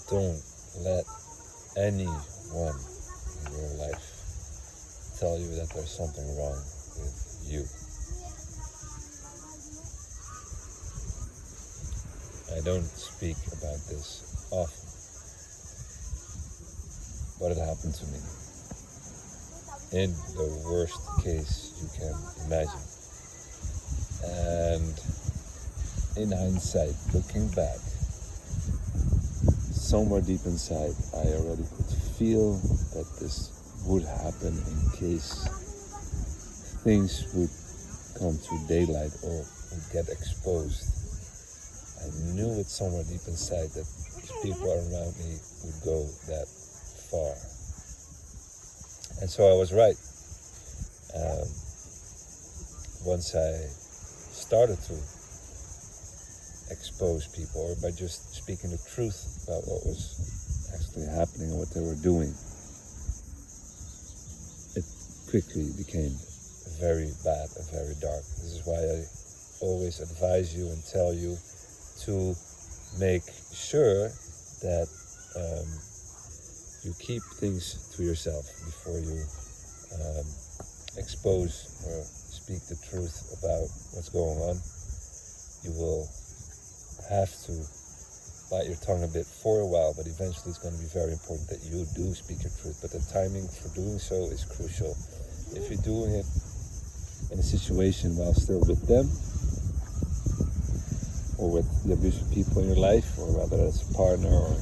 Don't let anyone in your life tell you that there's something wrong with you. I don't speak about this often, but it happened to me in the worst case you can imagine. And in hindsight, looking back, somewhere deep inside, I already could feel that this would happen in case things would come to daylight or would get exposed. I knew it somewhere deep inside that people around me would go that far. And so I was right. Once I started to expose people, or by just speaking the truth about what was actually happening and what they were doing, it quickly became very bad and very dark. This is why I always advise you and tell you to make sure that you keep things to yourself before you expose or speak the truth about what's going on. You will have to bite your tongue a bit for a while, but eventually it's going to be very important that you do speak your truth. But the timing for doing so is crucial. If you're doing it in a situation while still with them, or with the abusive people in your life, or whether it's a partner, or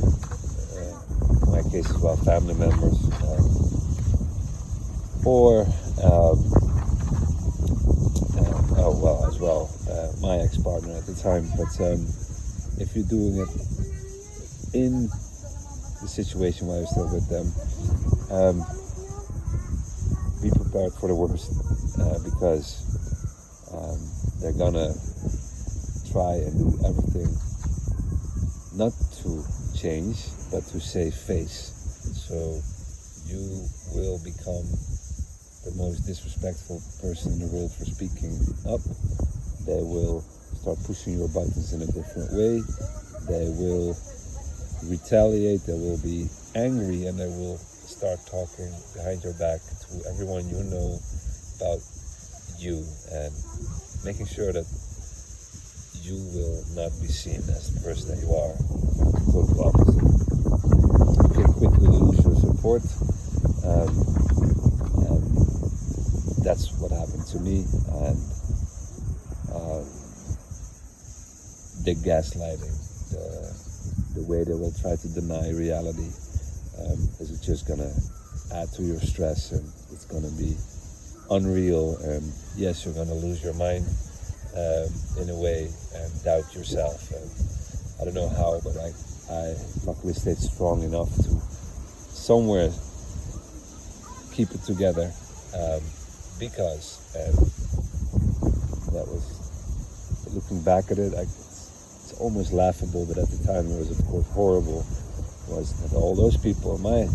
in my case as well, family members, or my ex-partner at the time. But if you're doing it in the situation while you're still with them, be prepared for the worst, because they're gonna try and do everything not to change, but to save face. So you will become the most disrespectful person in the world for speaking up. They will start pushing your buttons in a different way. They will retaliate. They will be angry, and they will start talking behind your back to everyone you know about you, and making sure that you will not be seen as the person that you are. Total opposite. You can quickly lose your support. And that's what happened to me. And the gaslighting, the way they will try to deny reality, is just gonna add to your stress, and it's gonna be unreal. And yes, you're gonna lose your mind in a way, and doubt yourself. And I don't know how, but I luckily stayed strong enough to somewhere keep it together, because that was, looking back at it, it's almost laughable, but at the time it was of course horrible, was that all those people in my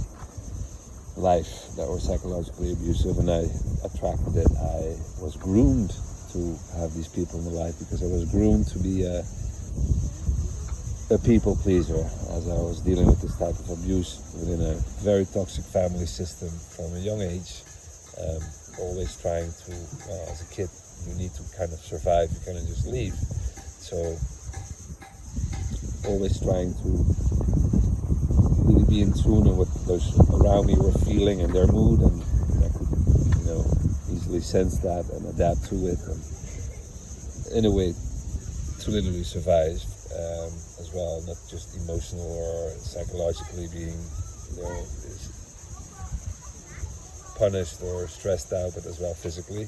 life that were psychologically abusive, and I attracted it. I was groomed to have these people in my life because I was groomed to be a people pleaser, as I was dealing with this type of abuse within a very toxic family system from a young age. Always trying to, as a kid, you need to kind of survive, you cannot just leave. So always trying to really be in tune with what those around me were feeling and their mood, and I could, easily sense that and adapt to it, and in a way to literally survive as well, not just emotional or psychologically being punished or stressed out, but as well physically.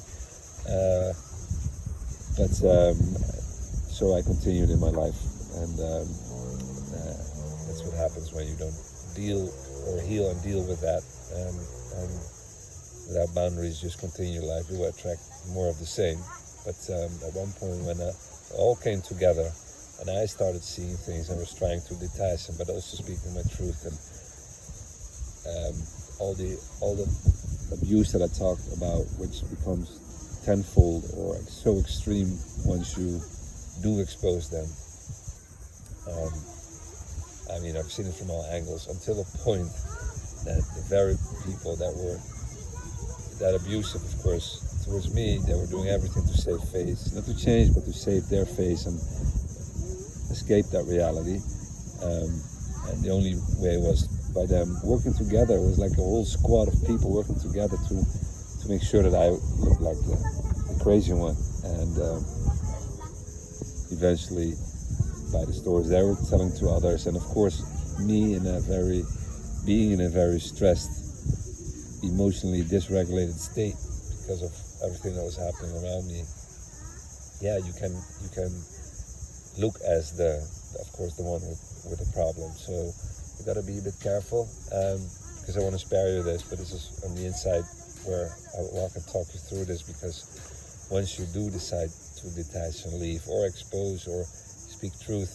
So I continued in my life, and that's what happens when you don't deal or heal and deal with that, and without boundaries, just continue your life. You will attract more of the same. But at one point, when it all came together, and I started seeing things and was trying to detach them, but also speaking my truth, and all the abuse that I talked about, which becomes tenfold or so extreme once you do expose them. I mean, I've seen it from all angles, until a point that the very people that were that abusive, of course, towards me, they were doing everything to save face, not to change, but to save their face and escape that reality. And the only way was by them working together. It was like a whole squad of people working together to make sure that I looked like the crazy one. And eventually, by the stories they were telling to others, and of course, me being in a very stressed, emotionally dysregulated state because of everything that was happening around me. Yeah, you can look as of course, the one with the problem. So you got to be a bit careful, because I want to spare you this, but this is on the inside where I can talk you through this, because once you do decide to detach and leave, or expose, or speak truth,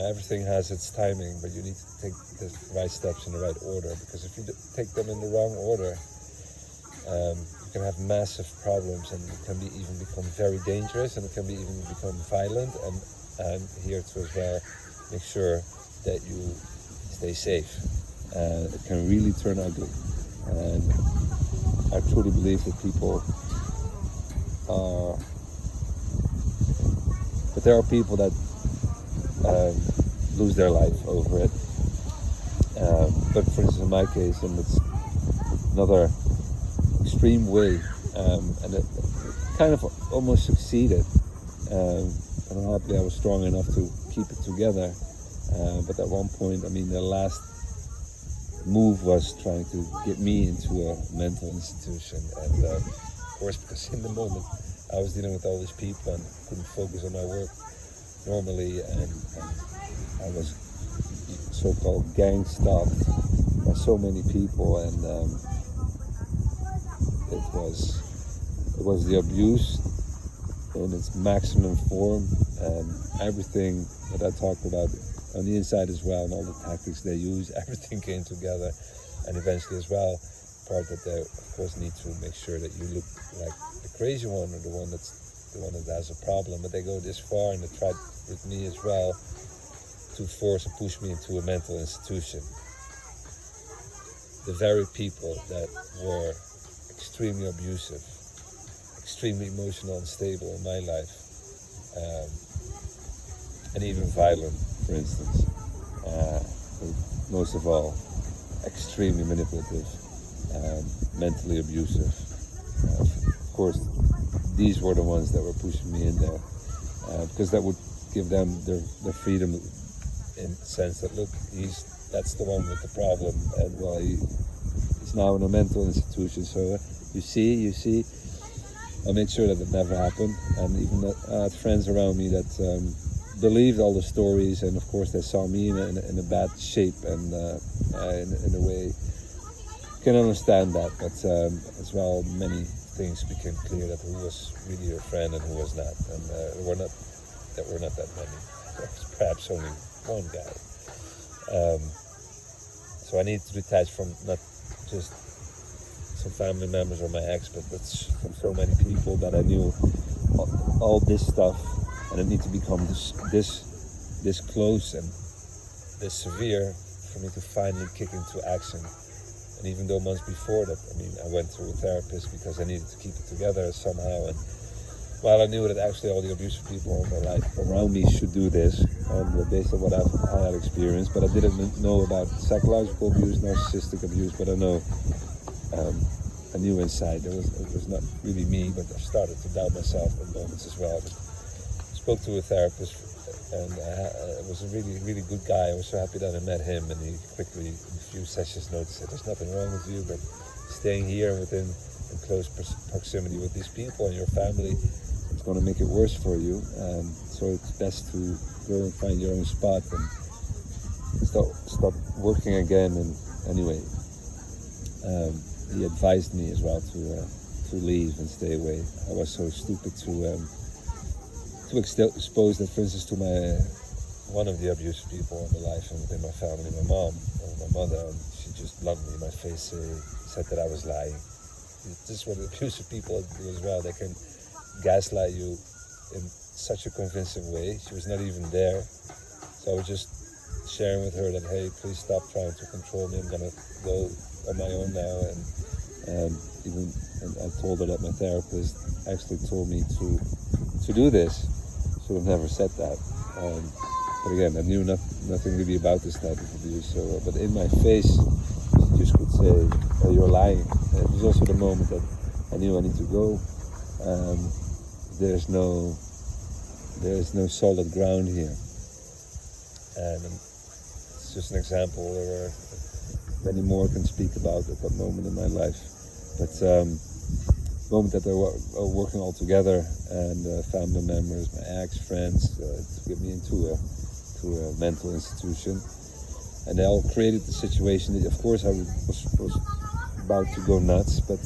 everything has its timing, but you need to take the right steps in the right order, because if you take them in the wrong order, you can have massive problems, and it can even become very dangerous, and it can even become violent. And I'm here to as well make sure that you stay safe. It can really turn ugly, and I truly believe that people are, but there are people that lose their life over it. But for instance, in my case, and it's another extreme way, and it kind of almost succeeded. And happily I was strong enough to keep it together. But at one point, I mean, the last move was trying to get me into a mental institution. And of course, because in the moment I was dealing with all these people and couldn't focus on my work normally, and I was so-called gang stalked by so many people, and it was the abuse in its maximum form, and everything that I talked about on the inside as well, and all the tactics they use, everything came together. And eventually as well, part that they of course need to make sure that you look like the crazy one, or the one that has a problem, but they go this far, and they tried with me as well to force and push me into a mental institution. The very people that were extremely abusive, extremely emotional, unstable in my life, and even violent, for instance. Most of all, extremely manipulative, mentally abusive. Of course, these were the ones that were pushing me in there, because that would give them their freedom, in the sense that, look, that's the one with the problem, and well, he's now in a mental institution. So you see, I made sure that it never happened. And even I had friends around me that believed all the stories, and of course they saw me in a bad shape, and in a way can understand that. But as well, many things became clear, that who was really your friend and who was not, and there were not that many. There was perhaps only one guy. So I need to detach from not just some family members or my ex, but from so many people that I knew all this stuff, and it needs to become this close and this severe for me to finally kick into action. And even though months before that, I mean, I went to a therapist because I needed to keep it together somehow. And while I knew that actually all the abusive people in my life around me should do this, and based on what I had experienced, but I didn't know about psychological abuse, narcissistic abuse. But I knew inside it was not really me, but I started to doubt myself in moments as well. But I spoke to a therapist, and it was a really, really good guy. I was so happy that I met him, and he quickly, in a few sessions, noticed that there's nothing wrong with you, but staying here in close proximity with these people and your family, it's going to make it worse for you. So it's best to go and find your own spot and stop working again. And anyway, he advised me as well to leave and stay away. I was so stupid to expose that, for instance, to one of the abusive people in my life and within my family, my mom or my mother, and she just bluntly in my face said that I was lying. This is what abusive people do as well. They can gaslight you in such a convincing way. She was not even there, so I was just sharing with her that, hey, please stop trying to control me. I'm gonna go on my own now. And I told her that my therapist actually told me to do this. Should have never said that. But again, I knew nothing really about this type of abuse. So, but in my face, she just could say, oh, "You're lying." And it was also the moment that I knew I need to go. There's no solid ground here, and it's just an example. There were many more I can speak about at that moment in my life, but the moment that they were working all together, and family members, my ex-friends, to get me into a mental institution, and they all created the situation that, of course, I was about to go nuts, but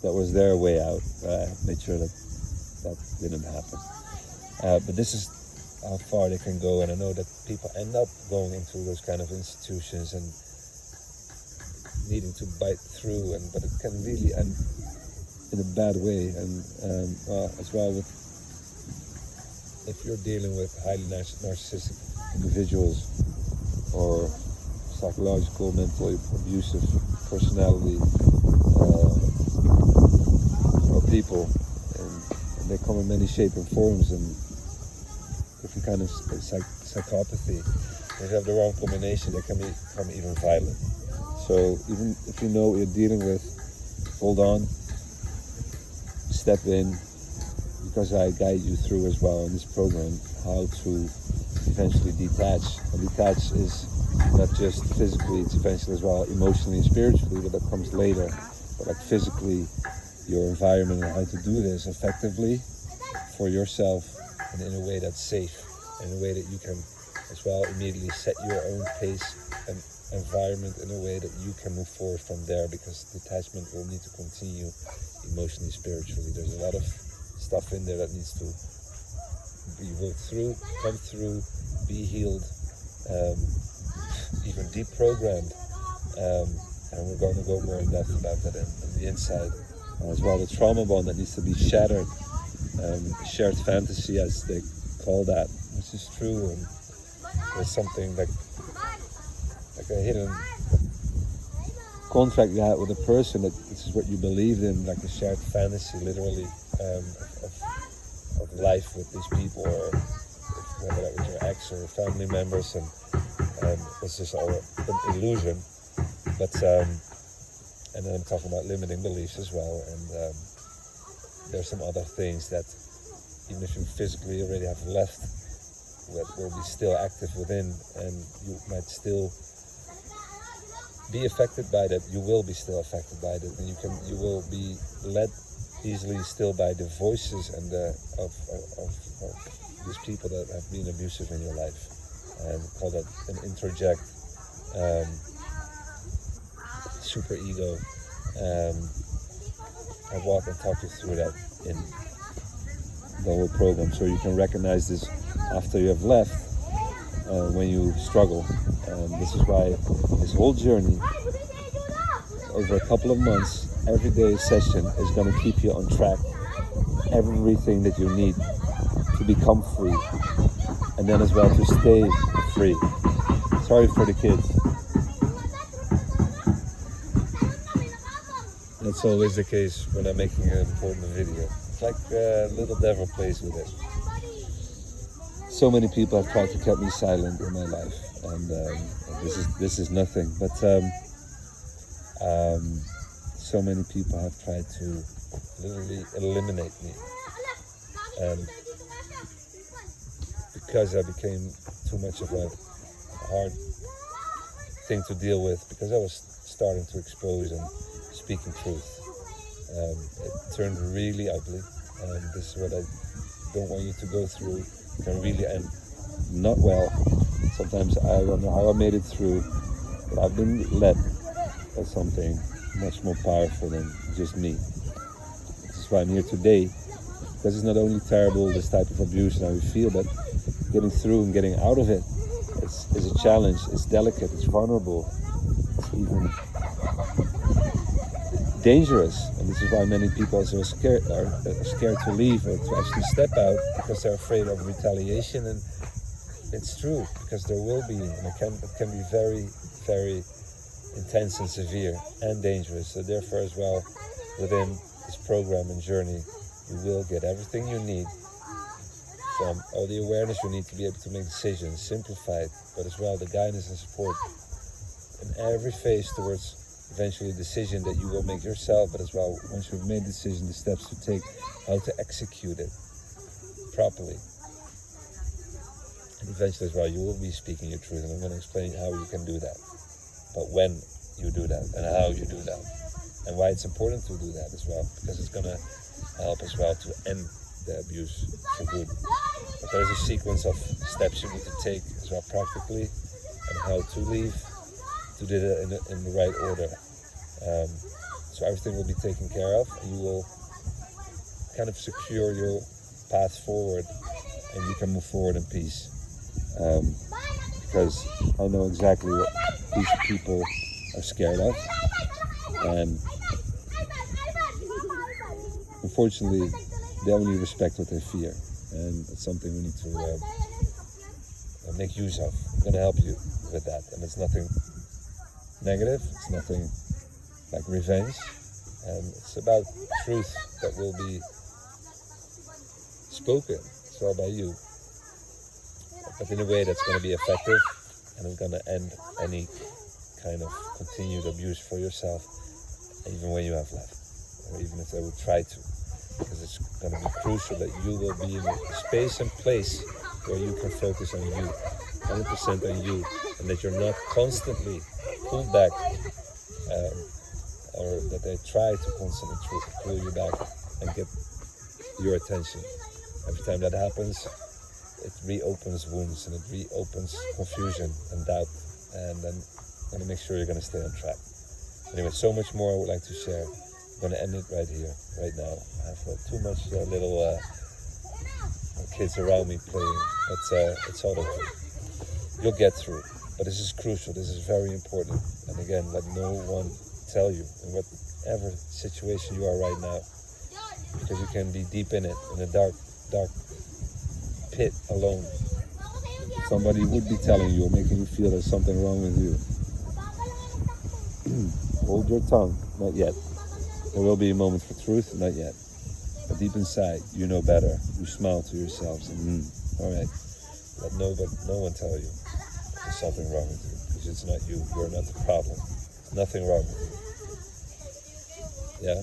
that was their way out. I made sure that didn't happen. But this is how far they can go, and I know that people end up going into those kind of institutions and needing to bite through, but it can really end in a bad way. And as well, if you're dealing with highly narcissistic individuals or psychological, mentally abusive personality or people, and they come in many shapes and forms and different kind of psychopathy. If you have the wrong combination, they can become even violent. So even if you know what you're dealing with, hold on, step in, because I guide you through as well in this program how to eventually detach. And detach is not just physically, it's eventually as well emotionally and spiritually, but that comes later. But like physically, your environment and how to do this effectively for yourself and in a way that's safe, in a way that you can as well immediately set your own pace and environment in a way that you can move forward from there, because detachment will need to continue emotionally, spiritually. There's a lot of stuff in there that needs to be worked through, come through, be healed, even deprogrammed, and we're going to go more in depth about that in the inside as well. The trauma bond that needs to be shattered, shared fantasy as they call that, which is true, and there's something like a hidden contract you had with a person that this is what you believed in, like a shared fantasy, literally, of life with these people, or whether that was your ex or family members, and it's just all an illusion. But and then I'm talking about limiting beliefs as well, and there's some other things that even if you physically already have left, will be still active within, and you might still be affected by that. You will be still affected by that, and you will be led easily still by the voices and of these people that have been abusive in your life, and call that an interject, super ego. I walk and talk you through that in the whole program, so you can recognize this after you have left, when you struggle. And this is why this whole journey over a couple of months, every day session is going to keep you on track, everything that you need to become free, and then as well to stay free. Sorry for the kids. That's always the case when I'm making an important video. It's like a little devil plays with it. So many people have tried to keep me silent in my life, and this is nothing. But so many people have tried to literally eliminate me, and because I became too much of a hard thing to deal with, because I was starting to expose and speaking truth, it turned really ugly, and this is what I don't want you to go through. It can really end not well. Sometimes I wonder how I made it through, but I've been led by something much more powerful than just me. This is why I'm here today, because it's not only terrible, this type of abuse and how you feel, but getting through and getting out of it is a challenge. It's delicate, it's vulnerable, it's even dangerous, and this is why many people are scared to leave or to actually step out, because they're afraid of retaliation and it's true, because there will be, and it can be very, very intense and severe and dangerous. So therefore as well, within this program and journey, you will get everything you need from all the awareness you need to be able to make decisions, simplified, but as well the guidance and support in every phase towards eventually a decision that you will make yourself, but as well, once you've made the decision, the steps to take, how to execute it properly. And eventually as well, you will be speaking your truth, and I'm going to explain how you can do that. But when you do that, and how you do that, and why it's important to do that as well, because it's going to help as well to end the abuse for good. But there's a sequence of steps you need to take as well practically, and how to leave, to do it in the right order. So everything will be taken care of, and you will kind of secure your path forward, and you can move forward in peace. Because I know exactly what these people are scared of, and unfortunately they only respect what they fear, and it's something we need to make use of. I'm going to help you with that, and it's nothing negative, it's nothing like revenge, and it's about truth that will be spoken, it's all by you, but in a way that's going to be effective, and it's going to end any kind of continued abuse for yourself, even when you have left, or even if they would try to, because it's going to be crucial that you will be in a space and place where you can focus on you, 100% on you, and that you're not constantly pulled back, or that they try to constantly pull you back and get your attention. Every time that happens, it reopens wounds, and it reopens confusion and doubt, and then I'm going to make sure you're going to stay on track. Anyway, so much more I would like to share. I'm going to end it right here, right now. I have too much little kids around me playing, but it's all okay. You'll get through, but this is crucial, this is very important. And again, let no one tell you in whatever situation you are right now, because you can be deep in it, in a dark pit alone. Somebody would be telling you or making you feel there's something wrong with you. Hold your tongue, not yet. There will be a moment for truth, not yet. But deep inside, you know better. You smile to yourselves and all right. Let no one tell you there's something wrong with you, because it's not you. You're not the problem. There's nothing wrong with you. Yeah?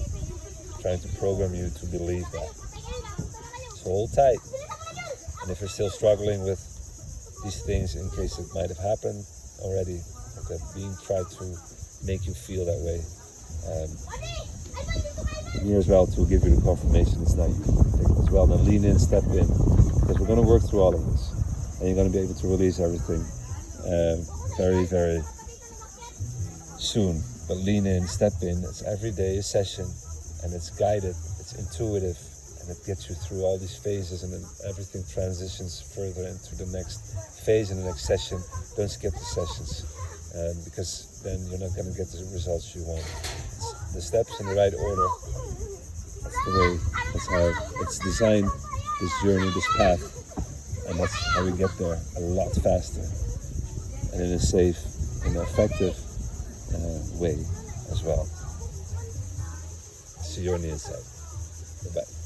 Trying to program you to believe that. So hold tight. And if you're still struggling with these things, in case it might have happened already, that being tried to make you feel that way, I'm here as well to give you the confirmation it's not you. Take it as well. Now lean in, step in, because we're going to work through all of this, and you're going to be able to release everything very, very soon. But lean in, step in. It's every day a session, and it's guided, it's intuitive, and it gets you through all these phases, and then everything transitions further into the next phase and the next session. Don't skip the sessions, because then you're not going to get the results you want. It's the steps in the right order. That's the way, that's how it's designed, this journey, this path, and that's how we get there a lot faster, and in a safe and effective way as well. See you on the inside. Bye-bye.